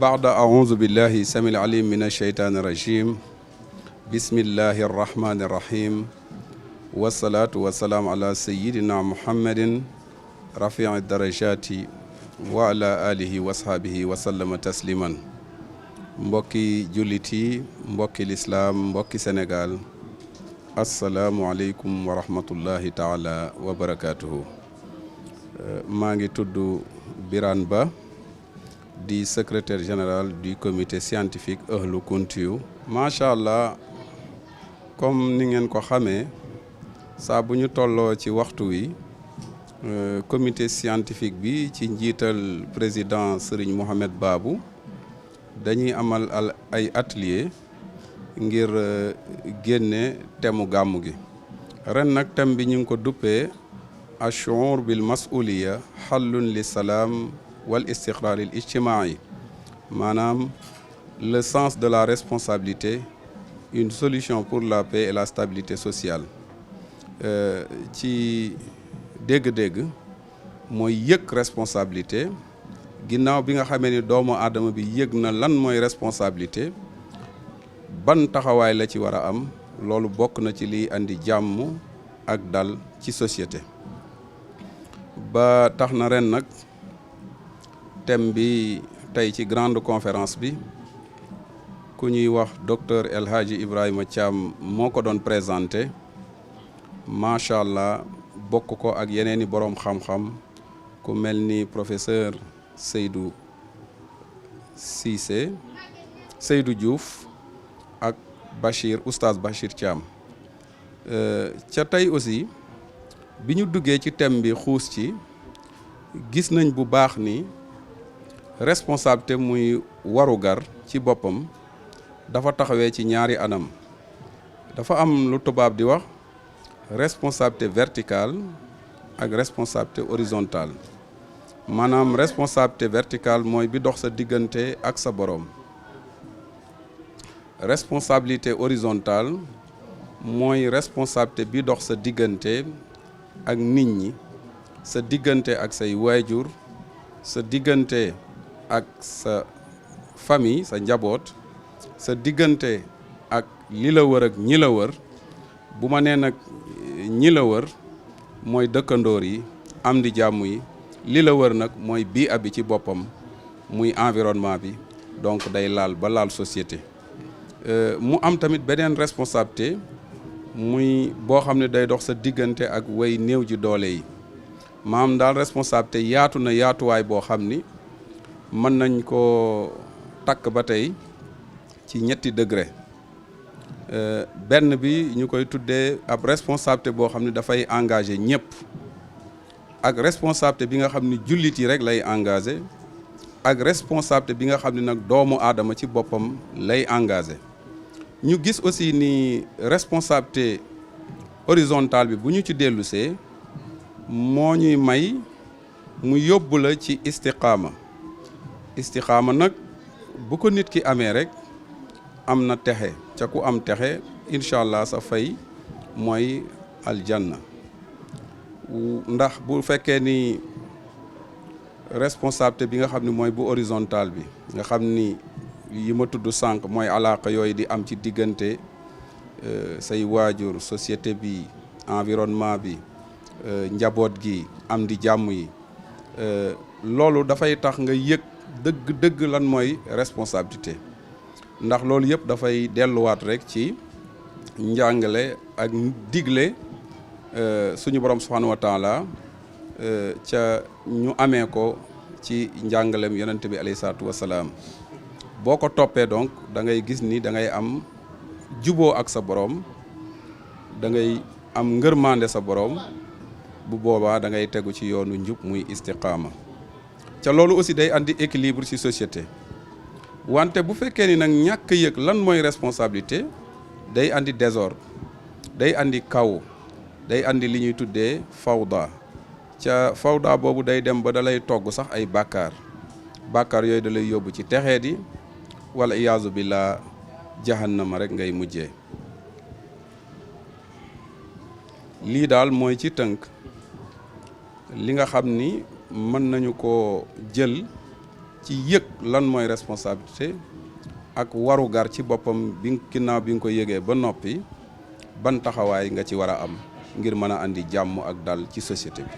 بعد أعوذ بالله السميع العليم من الشيطان الرجيم بسم الله الرحمن الرحيم والصلاة والسلام على سيدنا محمد رفيع الدرجات وعلى آله وصحبه وسلم تسليما mbokki jullit yi mbokki lislaam mbokki Sénégal asalaamualeykum wa rahmatullahi taala wa barakaatuhu. maa ngi tudd Birane Ba di secrétaire général du comité scientifique Ahlu Kountiou. macha allah comme ni ngeen ko xamee saa bu ñu tolloo ci waxtu wi comité scientifique bi ci njiital président Serigne Mohamed Babou dañuy amal ay atelier ngir génne temu gàmmu gi. ren nag thème bi ñu ngi ko duppee ash-shu'ur bil mas'uliya xallun li salaam wal istiqrar al ijtimaai, maanaam le sens de la responsabilité, une solution pour la paix et la stabilité sociale. ci dégg-dégg mooy yëg responsabilité ginnaaw bi nga xamee ni doomu aadama bi yëg na lan mooy responsabilité, ban taxawaay la ci war a am. loolu bokk na ci liy andi jàmm ak dal ci société. ba tax na ren nag thème bi tey ci grande conférence bi ku ñuy wax docteur El Hadji Ibrahima Thiam moo ko doon présenté. macha allah bokk ko ak yeneeni boroom xam-xam ku mel ni professeur Seydou Cissé, Seydou Diouf ak Bachir oustaz Bachir Thiam. ca tey aussi bi ñu duggee ci thème bi xuus ci gis nañ bu baax ni responsabilité muy warugar ci boppam dafa taxawee ci ñaari anam. dafa am lu tubaab di wax responsabilité verticale ak responsabilité horizontale. maanaam responsabilité verticale mooy bi dox sa diggante ak sa boroom. responsabilité horizontale mooy responsabilité bi dox sa diggante ak nit ñi, sa diggante ak say waajur, sa diggante ak sa famille, sa njaboot, sa diggante ak li la wër ak ñi la wër. bu ma nee nag ñi la wër mooy dëkkandoor yi, am di jàmm yi. li la wër nag mooy bii abi ci boppam muy environnement bi, donc day laal ba laal société. mu am tamit beneen responsabilité muy boo xam ne day dox sa diggante ak way néew ji doole yi. maam daal responsabilité yaatu na yaatuwaay boo xam ni mën nañ ko takk ba tey ci ñetti degré. benn bi ñu koy tuddee ab responsabilité boo xam ne dafay engagé ñëpp, ak responsabilité bi nga xam ni jullit yi rek lay engagé, ak responsabilité bi nga xam ne nag doomu aadama ci boppam lay engagé. ñu gis aussi ni responsabilité horizontale bi bu ñu ci dellusee moo ñuy may mu yóbbu la ci istiqaama. istiqaama nag bu ko nit ki amee rek am na texe, ca ku am texe incha allah sa fay mooy aljanna. ndax bu fekkee ni responsabilité bi nga xam ne mooy bu horizontal bi nga xam ni yi ma tudd sànq mooy alaaka yooyu di am ci diggante say waajur, société bi, environnement bi, njaboot gi, am di jàmm yi. loolu dafay tax nga yëg dëgg lan mooy responsabilité. ndax loolu yëpp dafay delluwaat rek ci njàngale ak digle suñu borom subhanahu wa taala ca ñu amee ko ci njàngalem yonent bi alayhi salaatu wasalaam. boo ko toppee donc da ngay gis ni da ngay am juboo ak sa borom, da ngay am ngërmande sa borom. bu boobaa da ngay tegu ci yoonu njub muy istiqaama. ca loolu aussi day andi équilibre ci société. wante bu fekkee ni nag ñàkk yëg lan mooy responsabilité day andi désordre, day andi kaw, day andi li ñuy tuddee fawda. ca fawda boobu day dem ba da lay togg sax ay bàkkaar. bàkkaar yooyu da lay yóbbu ci texee di wala iyaazu billah jahannama rek ngay mujjee. lii daal mooy ci tënk li nga xam ni mën nañu ko jël ci yëg lan mooy responsabilité ak warugar ci boppam bi ginnaaw bi nga ko yëgee ba noppi ban taxawaay nga ci war a am ngir mën a andi jàmm ak dal ci société bi.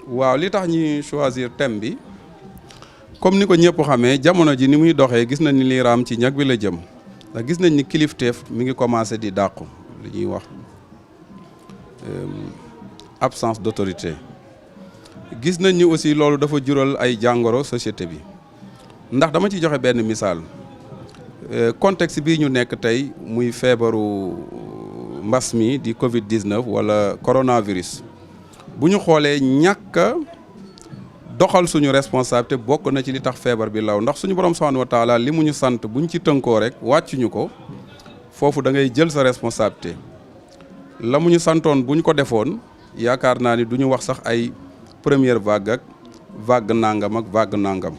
waaw li tax ñuy choisir thème bi comme ni ko ñëpp xamee jamono ji ni muy doxee gis nañ ni lii raam ci ñag bi la jëm ndax gis nañ ni kilifteef mi ngi commencé di dàqu li ñuy wax absence d'autorité. gis nañ ni aussi loolu dafa jural ay jàngoro société bi ndax dama ci joxe benn misaal contexte bii ñu nekk tey muy feebaru mbas mi di Covid-19 wala coronavirus bu ñu xoolee ñàkk a doxal suñu responsabilité bokk na ci li tax feebar bi law ndax suñu borom subhanahu wa taala li mu ñu sant buñ ci tënkoo rek wàccuñu ko foofu da ngay jël sa responsabilité la mu ñu santoon bu ñu ko defoon yaakaar naa ni du ñu wax sax ay première vague ak vague nangam ak vague nangam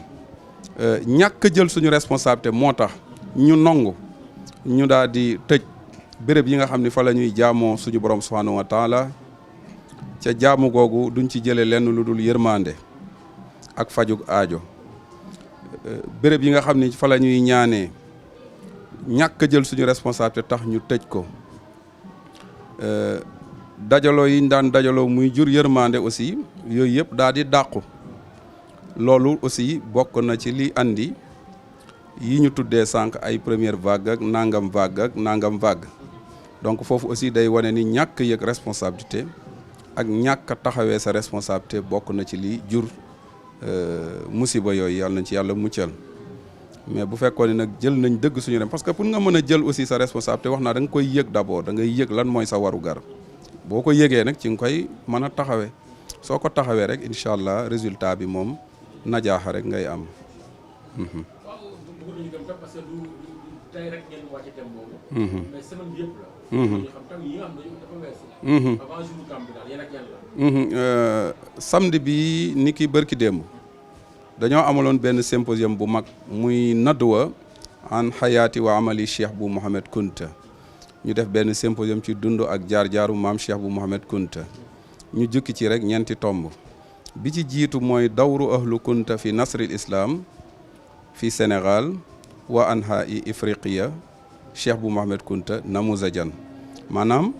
ñàkk jël suñu responsabilité moo tax ñu nongu ñu daal di tëj béréb yi nga xam ni fa la ñuy jaamoo suñu borom subhanahu wa taala ca jaamu googu duñ ci jëlee lenn lu dul yërmande ak fajug aajo béréb yi nga xam ni fa la ñuy ñaanee ñàkk jël suñu responsabilité tax ñu tëj ko dajaloo yi ñu daan dajaloo muy jur yërmande aussi yooyu yëpp daal di dàqu loolu aussi bokk na ci li andi yi ñu tuddee sànq ay première vague ak nangam vague donc foofu aussi day wane ni ñàkk yëg responsabilité ak ñàkk a taxawee sa responsabilité bokk na ci li jur musiba yooyu yàlla nañ ci yàlla muccal mais bu fekkoon ne nag jël nañ dëgg suñu dem parce que pour nga mën a jël aussi sa responsabilité wax naa da nga koy yëg d'abord da ngay yëg lan mooy sa warugar boo ko yëgee nag ci nga koy mën a taxawee soo ko taxawee rek incha allah résultat bi moom najaaxa rek ngay am. Samedi bi ni ki bërki démb dañoo amaloon benn symposium bu mag muy nadwa an xayaati wa amali Cheikh bu Mouhamed Kunta ñu def benn symposium ci dund ak jaar-jaaru maam Cheikh bu Mouhamed Kunta ñu jukki ci rek ñeenti tomb bi ci jiitu mooy dawru ahlu Kunta fi nasril islam fi Sénégal wa anha'i ifriqiya Cheikh bu Mouhamed Kunta namuzajan maanaam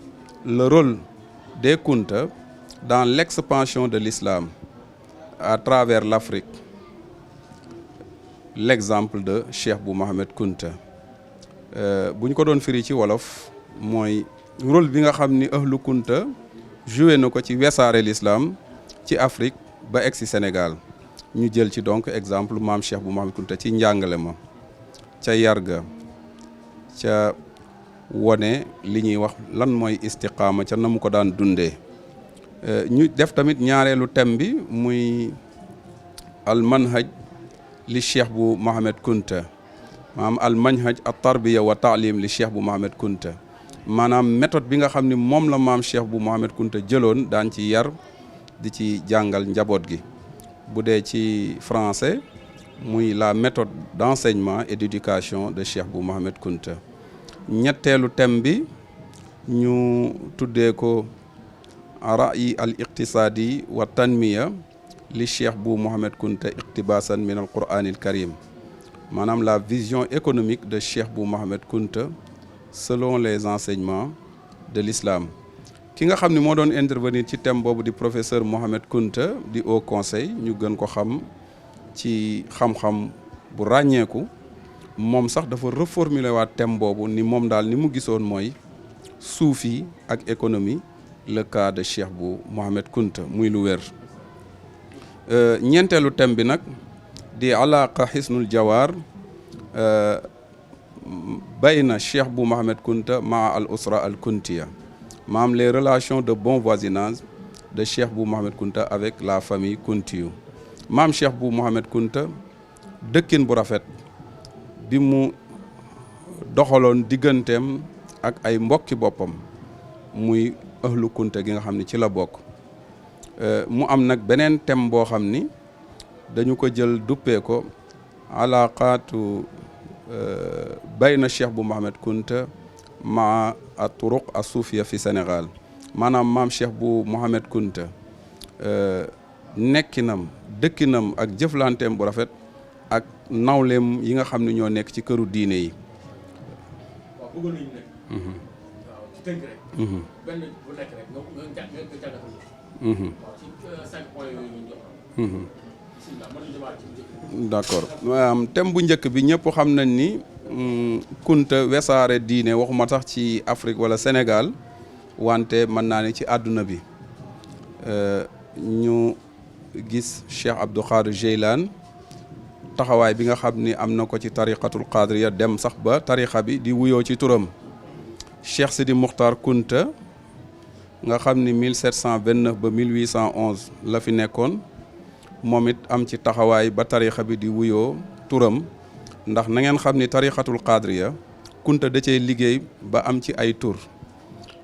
le rôle des Kunta dans l'expansion de l'islam à travers l'Afrique, l'exemple de Cheikh bu Mouhamed Kunta bu ñu ko doon firi ci wolof mooy rôle bi nga xam ni ahlu Kunta joué na ko ci wesaare l'islam ci Afrique ba egg si Sénégal ñu jël ci donc exemple maam Cheikh bu Mouhamed Kunta ci njàngale ma ca yarga ca wone li ñuy wax lan mooy istiqaama ca na mu ko daan dundee ñu def tamit ñaareelu thème bi muy al manhaj li Cheikh bu Mouhamed Kunta maanaam al manhaj at tarbiya wa taalim li Cheikh bu Mouhamed Kunta maanaam méthode bi nga xam ni moom la maam Cheikh bu Mouhamed Kunta jëloon daan ci yar di ci jàngal njaboot gi bu dee ci français muy la méthode d'enseignement et d'éducation de Cheikh bu Mouhamed Kunta ñetteelu thème bi ñu tuddee ko ra'yi al iqtisaadi wa tanmiya li Cheikh bu Mouhamed Kunta iqtibasan min al Qur'an al Karim maanaam la vision économique de Cheikh bu Mouhamed Kunta selon les enseignements de l'islam ki nga xam ne moo doon intervenir ci thème boobu di professeur Mouhamed Kunta di Haut Conseil ñu gën ko xam ci xam-xam bu ràññeeku moom sax dafa reformuler waat thème boobu ni moom daal ni mu gisoon mooy suufi ak économie le cas de Cheikh bu Mouhamed Kunta muy lu wér ñeenteelu thème bi nag di alaqa xisnul jawaar bayna Cheikh bu Mouhamed Kunta maa al usra al kuntiya maanaam les relations de bon voisinage de Cheikh bu Mouhamed Kunta avec la famille kuntiyu maam Cheikh bu Mouhamed Kunta dëkkin bu rafet bi mu doxaloon digganteem ak ay mbokki boppam muy ahlu Kunta gi nga xam ni ci la bokk mu am nag beneen thème boo xam ni dañu ko jël duppee ko alaqaatu bayna Cheikh bu Mouhamed Kunta ma a turuq a suufiya fi Sénégal maanaam maam Cheikh bu Mouhamed Kunta nekkinam dëkkinam ak jëflanteem bu rafet ak nawleem yi nga xam ne ñoo nekk ci këru diine yi. waaw bëggoon nañu nekk. waaw ci tënk rek. benn bu nekk rek nga jàngatal. waaw ci 5 points yooyu ñu jox. bismillah mën nañu demaat ci njëkk. d'accord thème bu njëkk bi ñëpp xam nañ ni Kunta wesaare diine waxuma sax ci Afrique wala Sénégal wante mën naa ne ci àdduna bi ñu gis Cheikh Abdou Khadir Jeylaan taxawaay bi nga xam ni am na ko ci tariqatul qadriya dem sax ba tariqa bi di wuyoo ci turam Cheikh Sidi Muxtar Kunta nga xam ni 1729 ba 1811 la fi nekkoon moom it am ci taxawaay ba tariqa bi di wuyoo turam ndax na ngeen xam ni tariqatul qadriya Kunta da cee liggéey ba am ci ay tur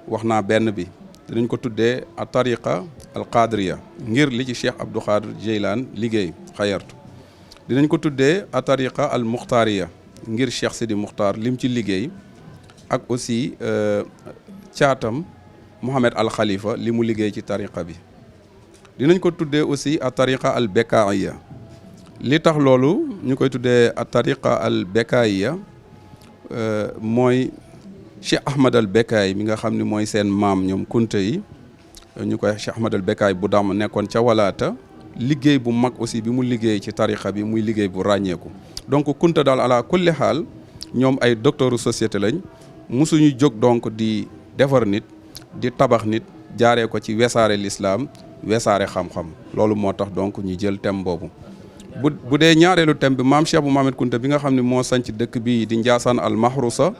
wax naa benn bi dinañ ko tuddee a tariqa al qadriya ngir li ci Cheikh Abdou Khadir Jeylaan liggéey xayartu dinañ ko tuddee a tariqa al muxtaariya ngir Cheikh Sidi Muxtar lim ci liggéey ak aussi caatam Mohamed al Khalifa li mu liggéey ci tariqa bi dinañ ko tuddee aussi a tariqa al bekaaiya li tax loolu ñu koy tuddee a tariqa al bekaaiya mooy Cheikh Ahmad al Bekaay mi nga xam ne mooy seen maam ñoom Kunta yi ñu koy Cheikh Ahmad al Bekaay bu dam nekkoon ca walaata liggéey bu mag aussi bi mu liggéey ci tariqa bi muy liggéey bu ràññeeku donc Kunta daal ala kulli xaal ñoom ay docteuru société lañ musuñu jóg donc di defar nit di tabax nit jaaree ko ci wesaare l'islam wesaare xam-xam loolu moo tax donc ñu jël thème boobu bu dee ñaareelu thème bi maam Cheikh bu Mohamed Kunta bi nga xam ne moo sanc dëkk bi di Njaasaan al Mahrusa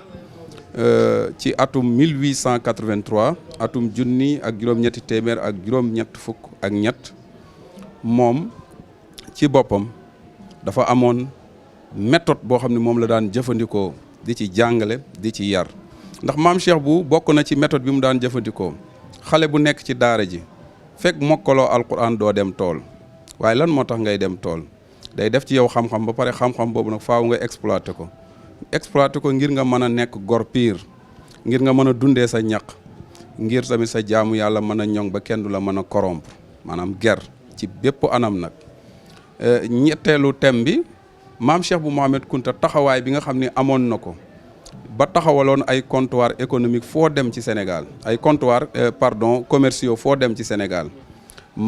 ci atum 1883 atum junni ak juróom-ñetti téeméer ak juróom-ñett fukk ak ñett moom ci boppam dafa amoon méthode boo xam ne moom la daan jëfandikoo di ci jàngale di ci yar ndax maam Cheikh bu bokk na ci méthode bi mu daan jëfandikoo xale bu nekk ci daara ji fekk mokkaloo alquran doo dem tool waaye lan moo tax ngay dem tool day def ci yow xam-xam ba pare xam-xam boobu nag faaw nga exploité ko ngir nga mën a nekk gor piir ngir nga mën a dundee sa ñaq ngir tamit sa jaamu yàlla mën a ñoŋ ba kenn du la mën a corrompre maanaam ger ci bépp anam nag ñetteelu thème bi maam Cheikh bu Mohamed Kunta taxawaay bi nga xam ne amoon na ko ba taxawaloon ay comptoir économique foo dem ci Sénégal ay comptoir commerciaux foo dem ci Sénégal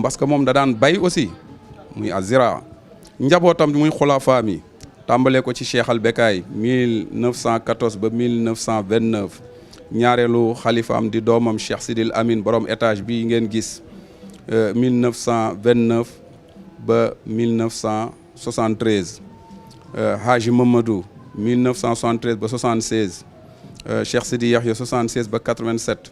parce que moom da daan bay aussi muy azira njabootam muy xulafaa mi tàmbalee ko ci Cheikh al Bekaay 1914 ba 1929 ñaareelu xalifaam di doomam Cheikh Sidil Amin borom étage bi ngeen gis 1929 ba 1973 Haji Mamadou 1973 ba 76 Cheikh Sidi Yahya 76 ba 87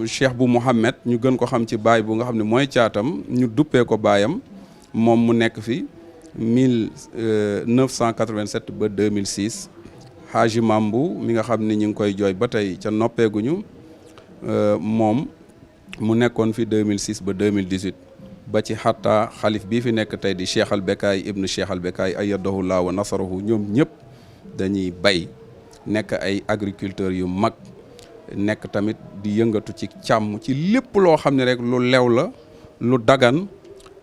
Cheikh bu Mohamed ñu gën ko xam ci baay bu nga xam ne mooy caatam ñu duppee ko baayam moom mu nekk fi 1987 ba 2006 Haji Mambu mi nga xam ne ñu ngi koy jooy ba tey ca noppeeguñu moom mu nekkoon fi 2006 ba 2018 ba ci xataa xalif bii fi nekk tey di Cheikh al Bekaay ibnu Cheikh al Bekaay ayyadahullah wa nasarahu ñoom ñëpp dañuy bay nekk ay agriculteurs yu mag nekk tamit di yëngatu ci càmm ci lépp loo xam ne rek lu lew la lu dagan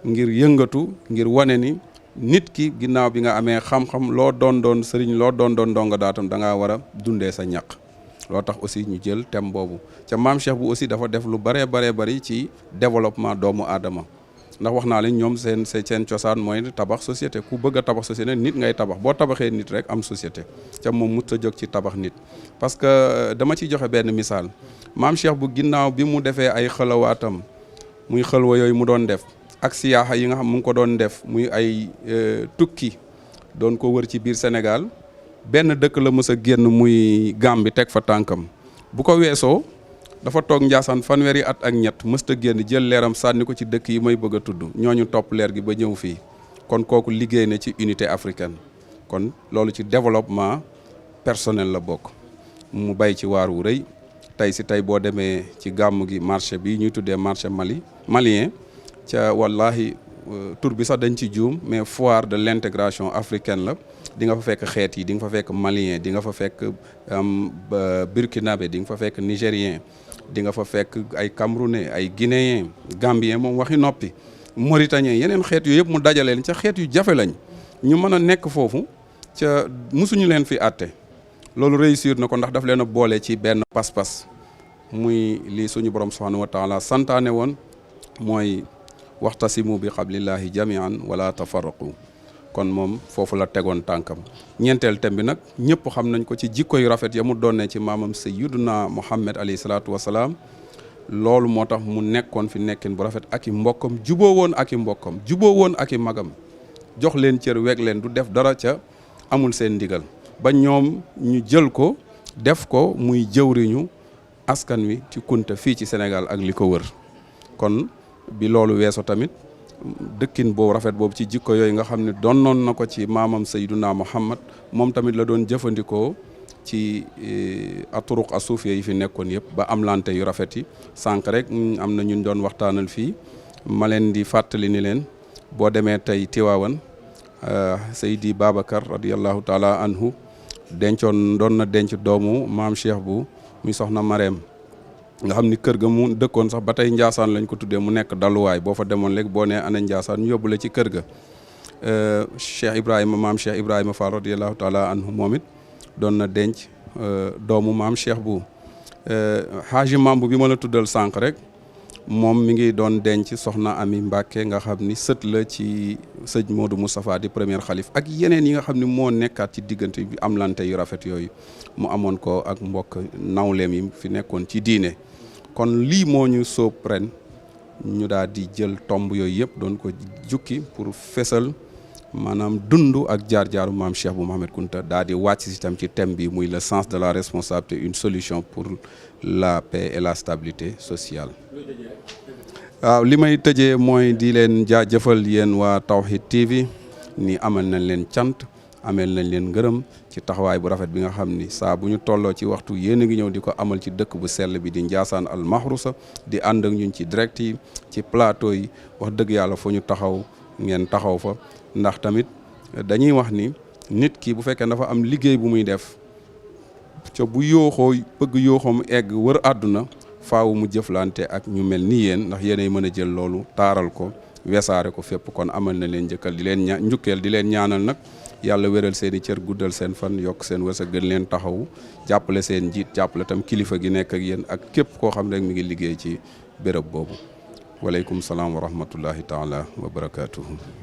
ngir yëngatu ngir wane ni nit ki ginnaaw bi nga amee xam-xam loo doon sëriñ loo doon ndongo daatam da ngaa war a dundee sa ñaq loo tax aussi ñu jël thème boobu ca maam Cheikh bu aussi dafa def lu baree bari ci développement doomu aadama ndax wax naa leen ñoom seen cosaan mooy tabax société ku bëgg a tabax société nit ngay tabax boo tabaxee nit rek am société ca moom mut a jóg ci tabax nit parce que dama ciy joxe benn misaal maam Cheikh bu ginnaaw bi mu defee ay xëlawaatam muy xëlwa yooyu mu doon def ak siyaaxa yi nga xam mu ngi ko doon def muy ay tukki doon ko wër ci biir Sénégal benn dëkk la mës a génn muy Gàmbi teg fa tànkam bu ko weesoo dafa toog Njaasaan fanweeri at ak ñett mësta génn jël leeram sànni ko ci dëkk yi may bëgg a tudd ñooñu topp leer gi ba ñëw fii kon kooku liggéey na ci unité africaine kon loolu ci développement personnel la bokk mu bay ci waar wu rëy tey boo demee ci gàmm gi marché bi ñuy tuddee marché malien ca wallahi tur bi sax dañ ci juum mais foire de l'intégration africaine la di nga fa fekk xeet yi di nga fa fekk malien di nga fa fekk burkinabé di nga fa fekk nigérien di nga fa fekk ay camerounais ay guinéen gambien moom waxi noppi Mauritanien yeneen xeet yooyu yëpp mu dajaleen ca xeet yu jafe lañ ñu mën a nekk foofu ca musuñu leen fi àtte loolu réussir na ko ndax daf leen a boole ci benn pas-pas muy lii suñu borom subhanahu wa taala santaane woon mooy waxtasimu bi xablillahi jamian wala tafarraqu kon moom foofu la tegoon tànkam ñeenteel thème bi nag ñëpp xam nañ ko ci jikko yu rafet ya mu doonee ci maamam sayyiduna Muhammad alayhi salaatu wasalaam loolu moo tax mu nekkoon fi nekkin bu rafet ak i mbokkam juboo woon ak i mbokkam juboo woon ak i magam jox leen cër weg leen du def dara ca amul seen ndigal ba ñoom ñu jël ko def ko muy jëwriñu askan wi ci Kunta fii ci Sénégal ak li ko wër kon bi loolu weesoo tamit dëkkin boobu rafet boobu ci jikko yooyu nga xam ne donnoon na ko ci maamam Sayyiduna Muhammad moom tamit la doon jëfandikoo ci aturuq asuufiya yi fi nekkoon yëpp ba am lante yu rafet yi sànq rek am na ñun doon waxtaanal fii ma leen di fàttali ni leen boo demee tey Tiwaawan Seydi Babacar radiyallahu taala anhu doon na denc doomu maam Cheikh bu muy soxna Mareem nga xam ni kër ga mu dëkkoon sax ba tey Njaasaan lañ ko tuddee mu nekk daluwaay boo fa demoon léegi boo nee ana Njaasaan ñu yóbbu la ci kër ga Cheikh Ibrahima maam Cheikh Ibrahima Fall radiyallahu taala anhu moom it doon na denc doomu maam Cheikh bu Haaji Mambu bi ma la tuddal sànq rek moom mi ngi doon denc soxna Ami Mbàkke nga xam ni sët la ci sëñ Modou Moustapha di premier xalif ak yeneen yi nga xam ni moo nekkaat ci diggante bi am lante yu rafet yooyu mu amoon ko ak mbokk nawleem yi fi nekkoon ci diine kon lii moo ñu sóob ren ñu daal di jël tomb yooyu yëpp doon ko jukki pour fesal maanaam dund ak jaar-jaaru maam Cheikh bu Mohamed Kunta daal di wàcc si tam ci thème bi muy le sens de la responsabilité une solution pour la paix et la stabilité sociale. waaw li may tëjee mooy di leen jaajëfal yéen waa Tawhid TV ni amal nañ leen cant ameel nañ leen ngërëm ci taxawaay bu rafet bi nga xam ni saa bu ñu tolloo ci waxtu yéen a ngi ñëw di ko amal ci dëkk bu sell bi di Ndiassane Al Mahrousa di ànd ak ñun ci direct yi ci plateau yi wax dëgg yàlla fu ñu taxaw ngeen taxaw fa ndax tamit dañuy wax ni nit ki bu fekkee dafa am liggéey bu muy def ca bu yooxoo bëgg yooxoom egg wër àdduna faaw mu jëflante ak ñu mel ni yéen ndax yéenay mën a jël loolu taaral ko wesaare ko fépp kon amal na leen njëkkal di leen njukkeel di leen ñaanal nag yàlla wéral seen i cër guddal seen fan yokk seen wërsëg gën leen taxaw jàppale seen njiit jàppale tam kilifa gi nekk ak yéen ak képp koo xam rek mi ngi liggéey ci béréb boobu waaleykum salaam wa rahmatullahi taala wa barakaatuhu